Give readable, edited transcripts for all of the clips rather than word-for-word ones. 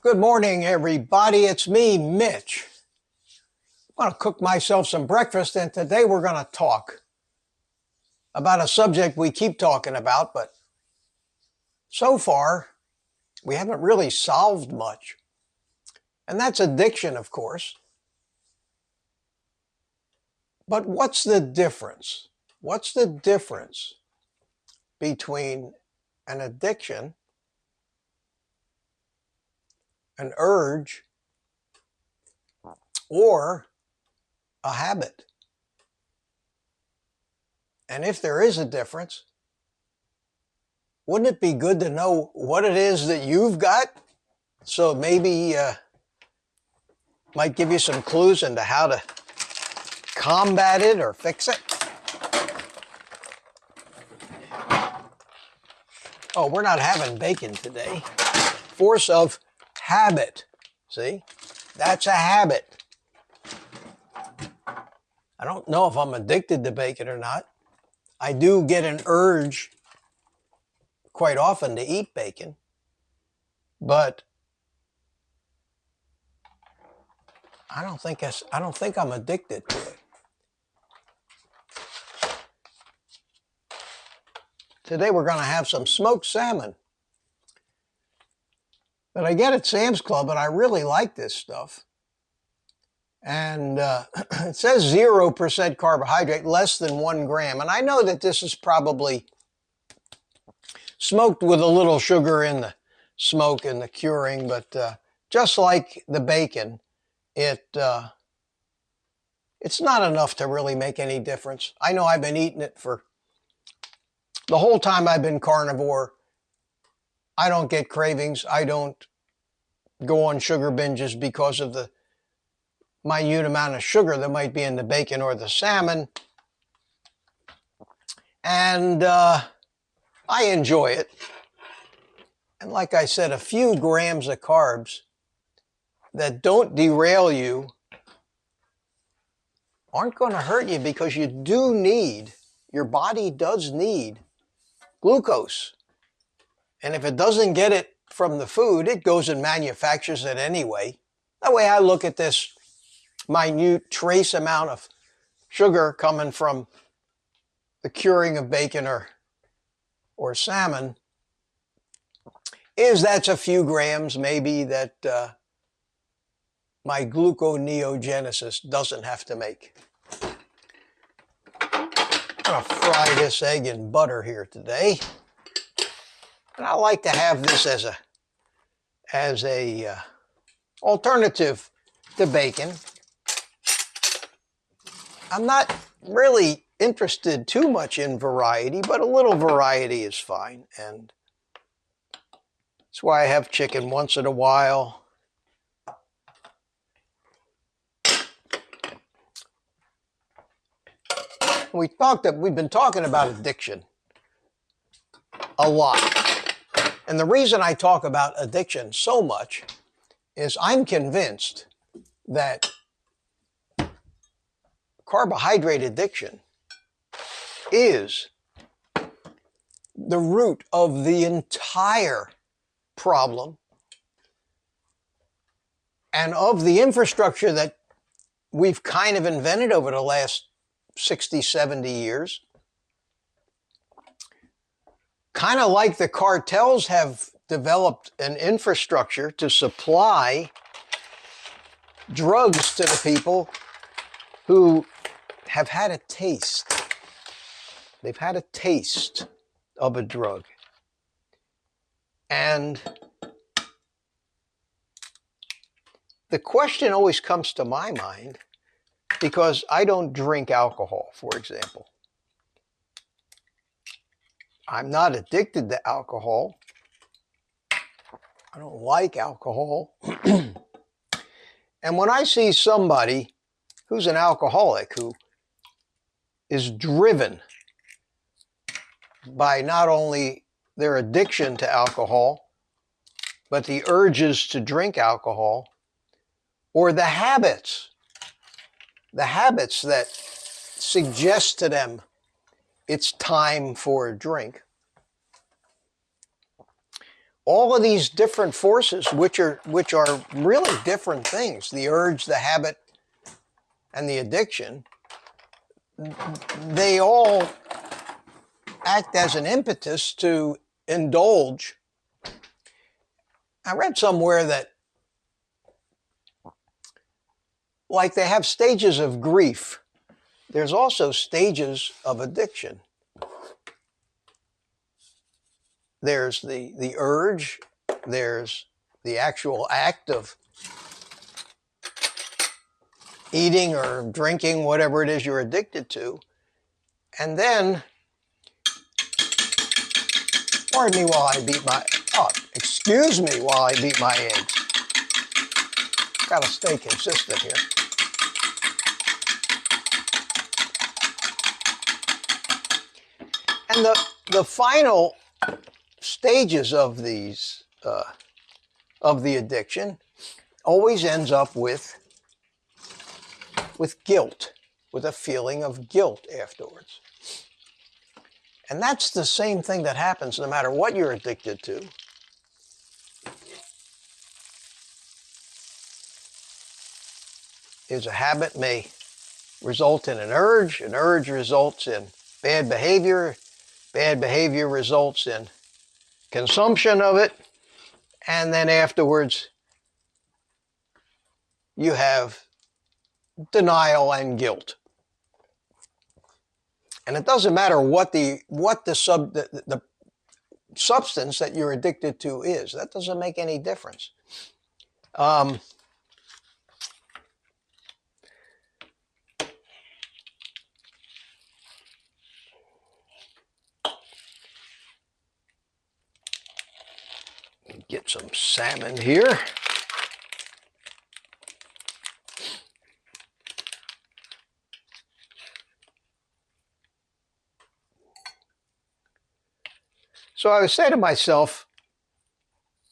Good morning, everybody. It's me, Mitch. I'm going to cook myself some breakfast, and today we're going to talk about a subject we keep talking about, but so far we haven't really solved much. And that's addiction, of course. But what's the difference? What's the difference between an addiction, an urge, or a habit? And if there is a difference, wouldn't it be good to know what it is that you've got? So maybe might give you some clues into how to combat it or fix it. Oh, we're not having bacon today. Force of habit. See? That's a habit. I don't know if I'm addicted to bacon or not. I do get an urge quite often to eat bacon, but I don't think I'm addicted to it. Today we're going to have some smoked salmon that I get at Sam's Club, and I really like this stuff. And it says 0% carbohydrate, less than 1 gram. And I know that this is probably smoked with a little sugar in the smoke and the curing, but just like the bacon, it's not enough to really make any difference. I know I've been eating it for the whole time I've been carnivore. I don't get cravings. I don't go on sugar binges because of the minute amount of sugar that might be in the bacon or the salmon. And I enjoy it. And like I said, a few grams of carbs that don't derail you aren't going to hurt you, because you do need, your body does need glucose. And if it doesn't get it from the food, it goes and manufactures it anyway. That way I look at this minute trace amount of sugar coming from the curing of bacon or salmon is that's a few grams maybe that my gluconeogenesis doesn't have to make. I'm going to fry this egg in butter here today. And I like to have this as a alternative to bacon. I'm not really interested too much in variety, but a little variety is fine. And that's why I have chicken once in a while. We've been talking about addiction a lot. And the reason I talk about addiction so much is I'm convinced that carbohydrate addiction is the root of the entire problem and of the infrastructure that we've kind of invented over the last 60, 70 years. Kind of like the cartels have developed an infrastructure to supply drugs to the people who have had a taste. They've had a taste of a drug. And the question always comes to my mind, because I don't drink alcohol, for example. I'm not addicted to alcohol. I don't like alcohol. And when I see somebody who's an alcoholic, who is driven by not only their addiction to alcohol, but the urges to drink alcohol, or the habits that suggest to them it's time for a drink. all of these different forces, which are really different things, the urge, the habit, and the addiction, they all act as an impetus to indulge. I read somewhere that, like they have stages of grief, there's also stages of addiction. There's the urge, there's the actual act of eating or drinking, whatever it is you're addicted to. And then, pardon me while I beat my, excuse me while I beat my eggs. Gotta stay consistent here. And the final stages of these, of the addiction always ends up with guilt, with a feeling of guilt afterwards. And that's the same thing that happens no matter what you're addicted to. Is a habit may result in an urge results in bad behavior results in consumption of it, and then afterwards you have denial and guilt. And it doesn't matter what the substance that you're addicted to is. That doesn't make any difference. Get some salmon here. So I would say to myself,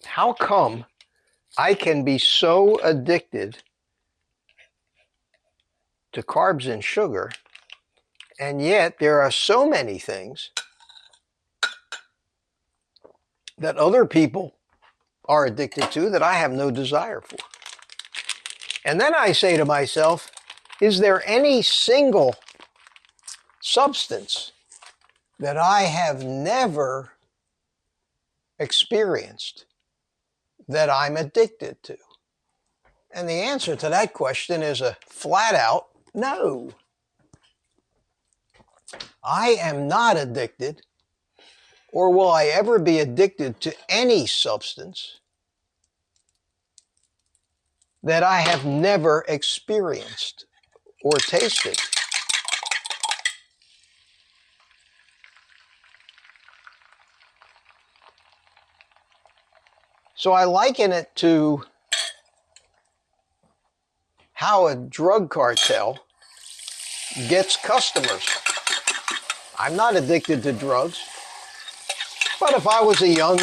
how come I can be so addicted to carbs and sugar, and yet there are so many things that other people are addicted to that I have no desire for? And then I say to myself, is there any single substance that I have never experienced that I'm addicted to? And the answer to that question is a flat out no. I am not addicted, or will I ever be addicted to any substance that I have never experienced or tasted. So I liken it to how a drug cartel gets customers. I'm not addicted to drugs, but if I was a young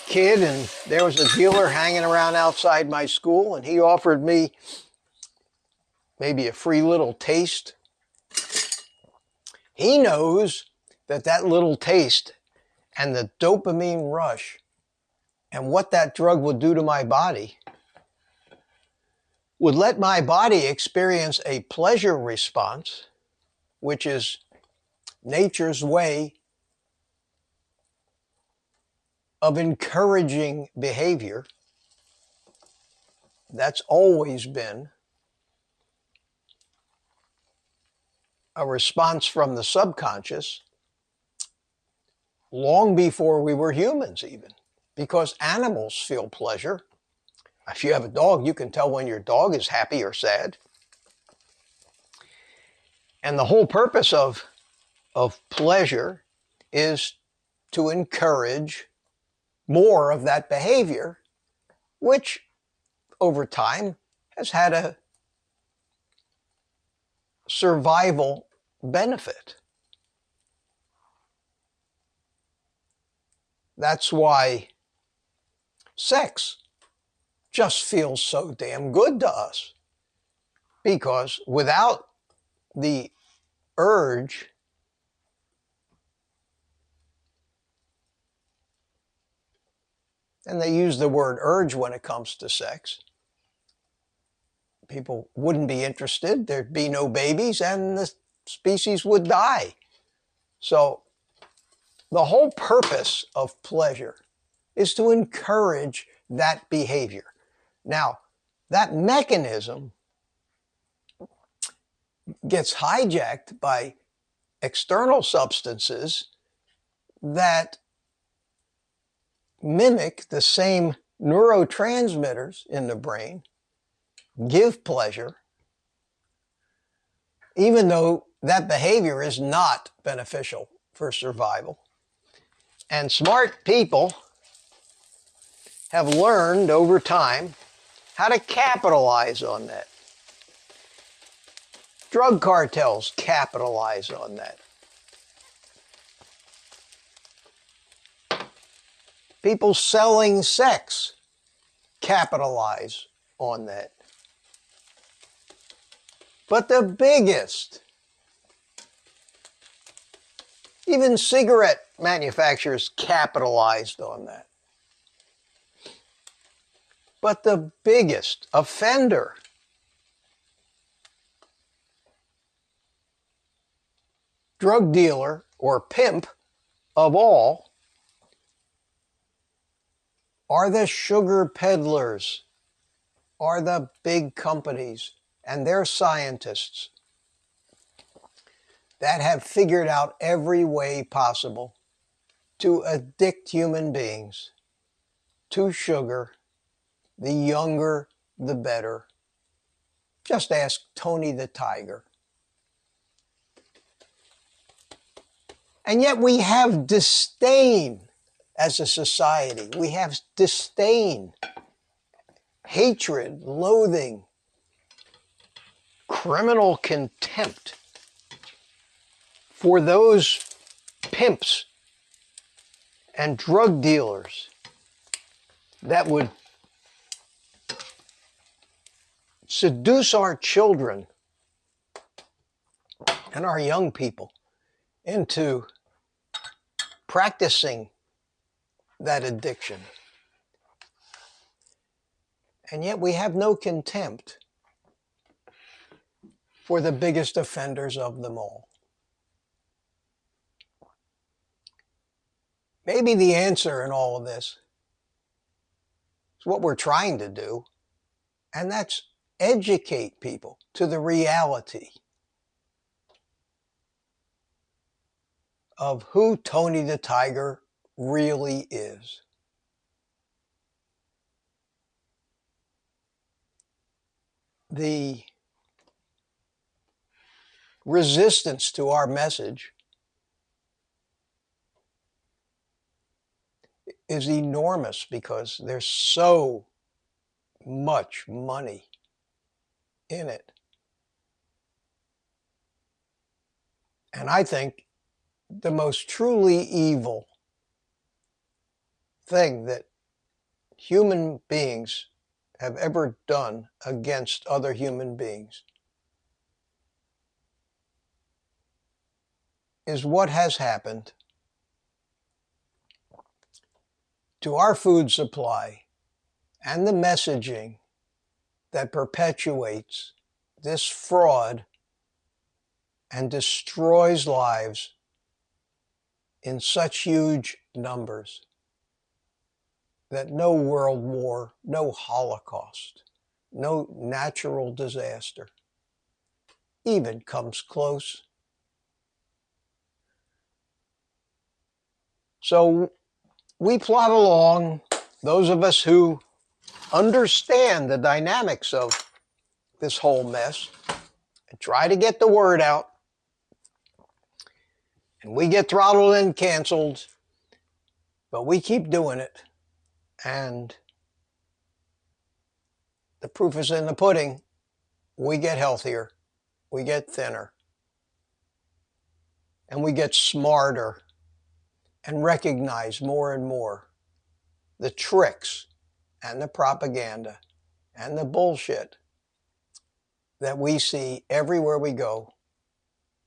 kid and there was a dealer hanging around outside my school and he offered me maybe a free little taste, he knows that that little taste and the dopamine rush and what that drug would do to my body would let my body experience a pleasure response, which is nature's way of encouraging behavior. That's always been a response from the subconscious long before we were humans even, because animals feel pleasure. If you have a dog, you can tell when your dog is happy or sad. And the whole purpose of pleasure is to encourage more of that behavior, which over time has had a survival benefit. That's why sex just feels so damn good to us, because without the urge And they use the word urge when it comes to sex. People wouldn't be interested, there'd be no babies, and the species would die. So the whole purpose of pleasure is to encourage that behavior. Now, that mechanism gets hijacked by external substances that mimic the same neurotransmitters in the brain, give pleasure, even though that behavior is not beneficial for survival. And smart people have learned over time how to capitalize on that. Drug cartels capitalize on that. People selling sex capitalize on that. But the biggest, even cigarette manufacturers capitalized on that. But the biggest offender, drug dealer or pimp of all, are the sugar peddlers, are the big companies and their scientists that have figured out every way possible to addict human beings to sugar. The younger, the better. Just ask Tony the Tiger. And yet we have disdain as a society. We have disdain, hatred, loathing, criminal contempt for those pimps and drug dealers that would seduce our children and our young people into practicing that addiction. And yet we have no contempt for the biggest offenders of them all. Maybe the answer in all of this is what we're trying to do, and that's educate people to the reality of who Tony the Tiger really is. The resistance to our message is enormous because there's so much money in it. And I think the most truly evil thing that human beings have ever done against other human beings is what has happened to our food supply and the messaging that perpetuates this fraud and destroys lives in such huge numbers that no world war, no Holocaust, no natural disaster even comes close. So we plod along, those of us who understand the dynamics of this whole mess, and try to get the word out. And we get throttled and canceled, but we keep doing it. And the proof is in the pudding. We get healthier, we get thinner, and we get smarter and recognize more and more the tricks and the propaganda and the bullshit that we see everywhere we go,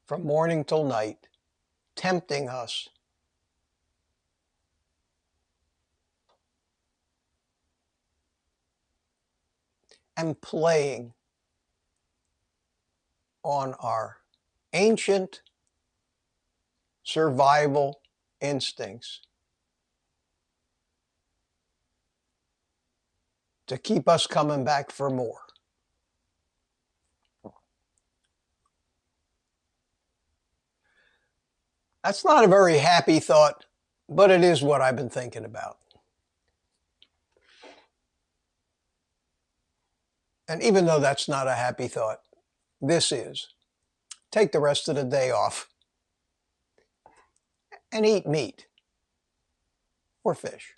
from morning till night, tempting us I'm playing on our ancient survival instincts to keep us coming back for more. That's not a very happy thought, but it is what I've been thinking about. And even though that's not a happy thought, this is. Take the rest of the day off and eat meat or fish.